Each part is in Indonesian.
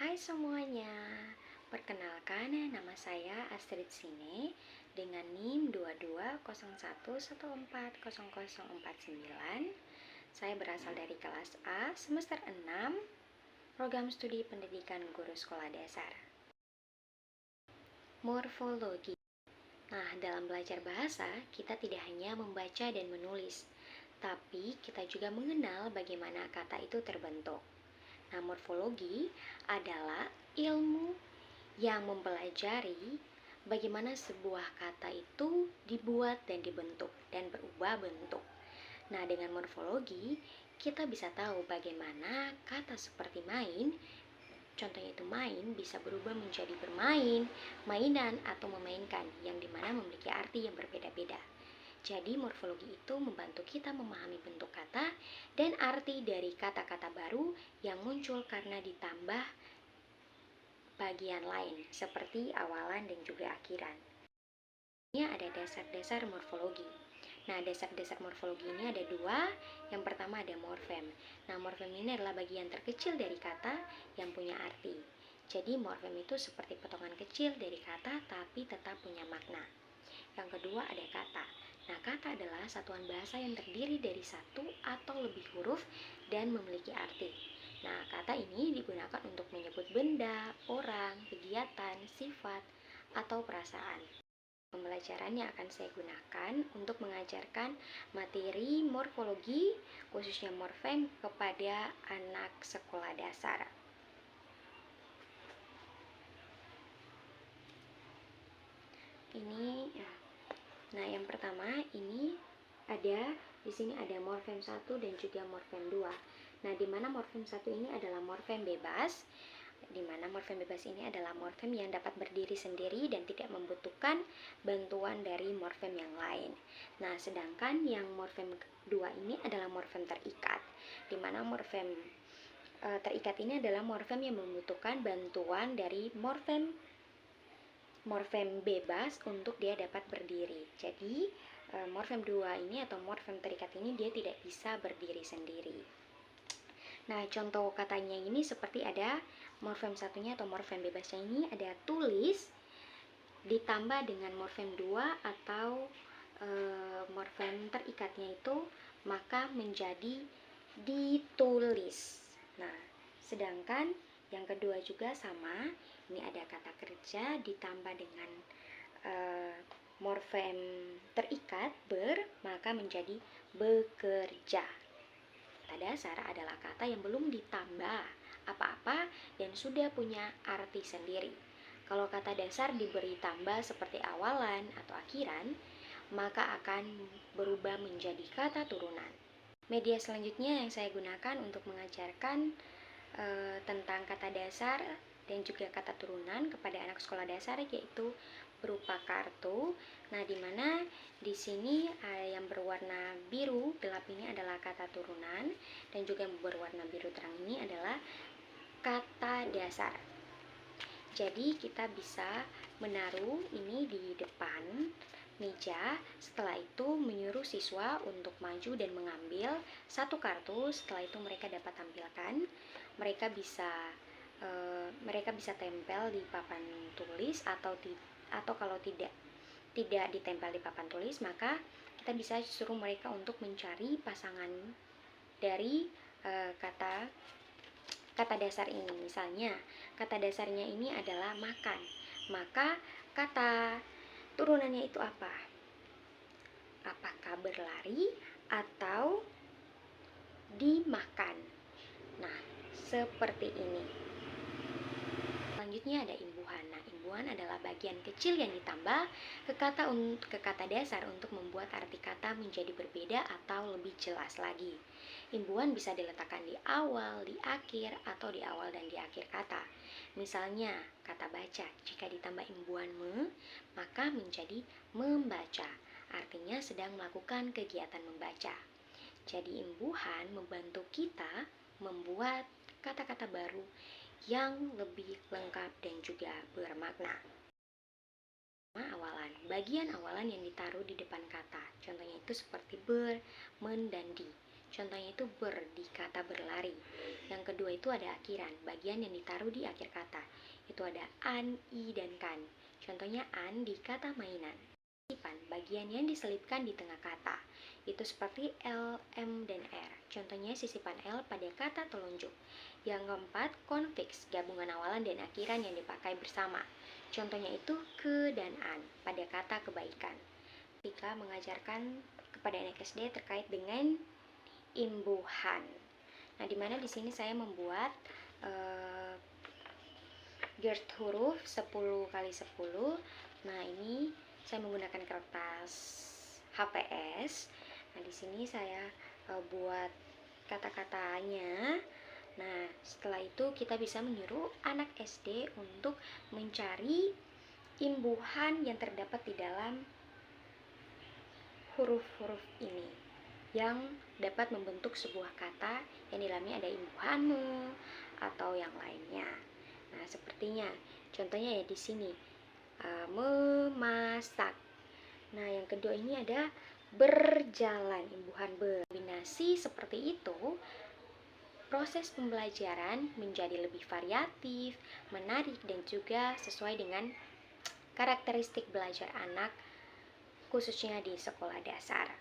Hai semuanya, perkenalkan nama saya Astrid Sine dengan NIM 2201140049. Saya berasal dari kelas A semester 6, program studi pendidikan guru sekolah dasar. Morfologi. Nah, dalam belajar bahasa, kita tidak hanya membaca dan menulis, tapi kita juga mengenal bagaimana kata itu terbentuk. Nah, morfologi adalah ilmu yang mempelajari bagaimana sebuah kata itu dibuat dan dibentuk dan berubah bentuk. Nah, dengan morfologi, kita bisa tahu bagaimana kata seperti main, contohnya itu main, bisa berubah menjadi bermain, mainan, atau memainkan, yang dimana memiliki arti yang berbeda-beda. Jadi morfologi itu membantu kita memahami bentuk kata dan arti dari kata-kata baru yang muncul karena ditambah bagian lain seperti awalan dan juga akhiran. Ini ada dasar-dasar morfologi. Nah, dasar-dasar morfologi ini ada dua. Yang pertama ada morfem. Nah, morfem ini adalah bagian terkecil dari kata yang punya arti. Jadi morfem itu seperti potongan kecil dari kata tapi tetap punya makna. Yang kedua ada kata. Nah, kata adalah satuan bahasa yang terdiri dari satu atau lebih huruf dan memiliki arti. Nah, kata ini digunakan untuk menyebut benda, orang, kegiatan, sifat, atau perasaan. Pembelajaran yang akan saya gunakan untuk mengajarkan materi morfologi, khususnya morfem, kepada anak sekolah dasar. Nah, yang pertama ini di sini ada morfem 1 dan juga morfem 2. Nah, di mana morfem 1 ini adalah morfem bebas, di mana morfem bebas ini adalah morfem yang dapat berdiri sendiri dan tidak membutuhkan bantuan dari morfem yang lain. Nah, sedangkan yang morfem 2 ini adalah morfem terikat, di mana morfem terikat ini adalah morfem yang membutuhkan bantuan dari morfem bebas untuk dia dapat berdiri. Jadi morfem 2 ini atau morfem terikat ini dia tidak bisa berdiri sendiri. Nah, contoh katanya ini seperti ada morfem satunya atau morfem bebasnya ini ada tulis ditambah dengan morfem 2 atau morfem terikatnya itu maka menjadi ditulis. Nah, sedangkan yang kedua juga sama, ini ada kata kerja ditambah dengan morfem terikat ber, maka menjadi bekerja. Kata dasar adalah kata yang belum ditambah apa-apa dan sudah punya arti sendiri. Kalau kata dasar diberi tambah seperti awalan atau akhiran, maka akan berubah menjadi kata turunan. Media selanjutnya yang saya gunakan untuk mengajarkan tentang kata dasar dan juga kata turunan kepada anak sekolah dasar yaitu berupa kartu. Nah, di mana di sini yang berwarna biru gelap ini adalah kata turunan dan juga yang berwarna biru terang ini adalah kata dasar. Jadi kita bisa menaruh ini di depan meja, setelah itu menyuruh siswa untuk maju dan mengambil satu kartu. Setelah itu mereka dapat tampilkan, mereka bisa tempel di papan tulis atau kalau tidak ditempel di papan tulis, maka kita bisa suruh mereka untuk mencari pasangan dari kata dasar ini. Misalnya kata dasarnya ini adalah makan, maka kata turunannya itu apa? Apakah berlari atau dimakan? Nah, seperti ini. Selanjutnya ada imbuhan. Nah, imbuhan adalah bagian kecil yang ditambah ke kata dasar untuk membuat arti kata menjadi berbeda atau lebih jelas lagi. Imbuhan bisa diletakkan di awal, di akhir, atau di awal dan di akhir kata. Misalnya, kata baca, jika ditambah imbuhan me, maka menjadi membaca. Artinya sedang melakukan kegiatan membaca. Jadi imbuhan membantu kita membuat kata-kata baru yang lebih lengkap dan juga bermakna. Awalan, bagian awalan yang ditaruh di depan kata. Contohnya itu seperti ber, men, dan di. Contohnya itu ber di kata berlari. Yang kedua itu ada akhiran, bagian yang ditaruh di akhir kata. Itu ada an, i, dan kan. Contohnya an di kata mainan. Sisipan, bagian yang diselipkan di tengah kata. Itu seperti L, M, dan R. Contohnya sisipan L pada kata telunjuk. Yang keempat, konfiks, gabungan awalan dan akhiran yang dipakai bersama. Contohnya itu ke dan an pada kata kebaikan. Ketika mengajarkan kepada anak SD terkait dengan imbuhan. Nah, dimana di sini saya membuat gerd huruf 10 kali 10. Nah, ini saya menggunakan kertas HVS. Nah, di sini saya buat kata-katanya. Nah, setelah itu kita bisa menyuruh anak SD untuk mencari imbuhan yang terdapat di dalam huruf-huruf ini yang dapat membentuk sebuah kata yang di dalamnya ada imbuhanmu atau yang lainnya. Nah, sepertinya contohnya ya di sini memasak. Nah, yang kedua ini ada berjalan, imbuhan ber. Kombinasi seperti itu, proses pembelajaran menjadi lebih variatif, menarik, dan juga sesuai dengan karakteristik belajar anak, khususnya di sekolah dasar.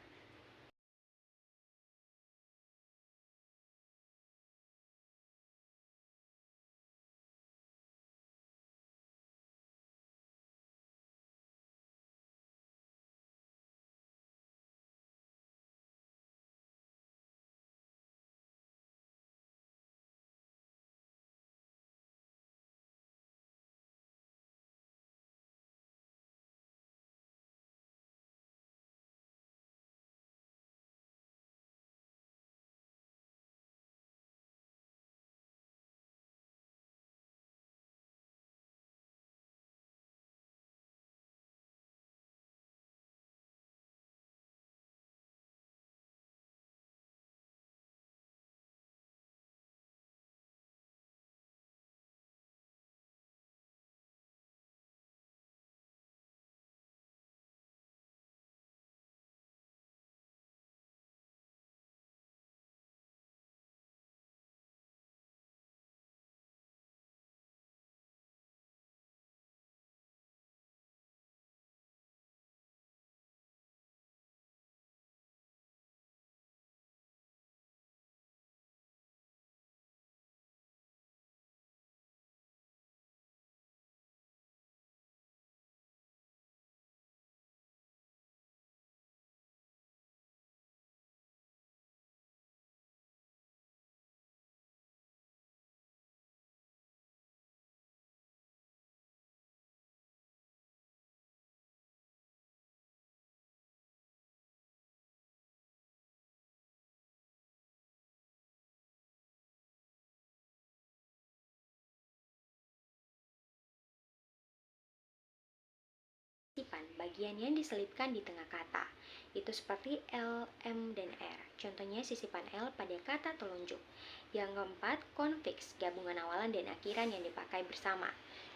Sisipan, bagian yang diselipkan di tengah kata. Itu seperti L, M, dan R. Contohnya sisipan L pada kata telunjuk. Yang keempat, konfiks, gabungan awalan dan akhiran yang dipakai bersama.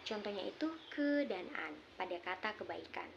Contohnya itu ke dan an pada kata kebaikan.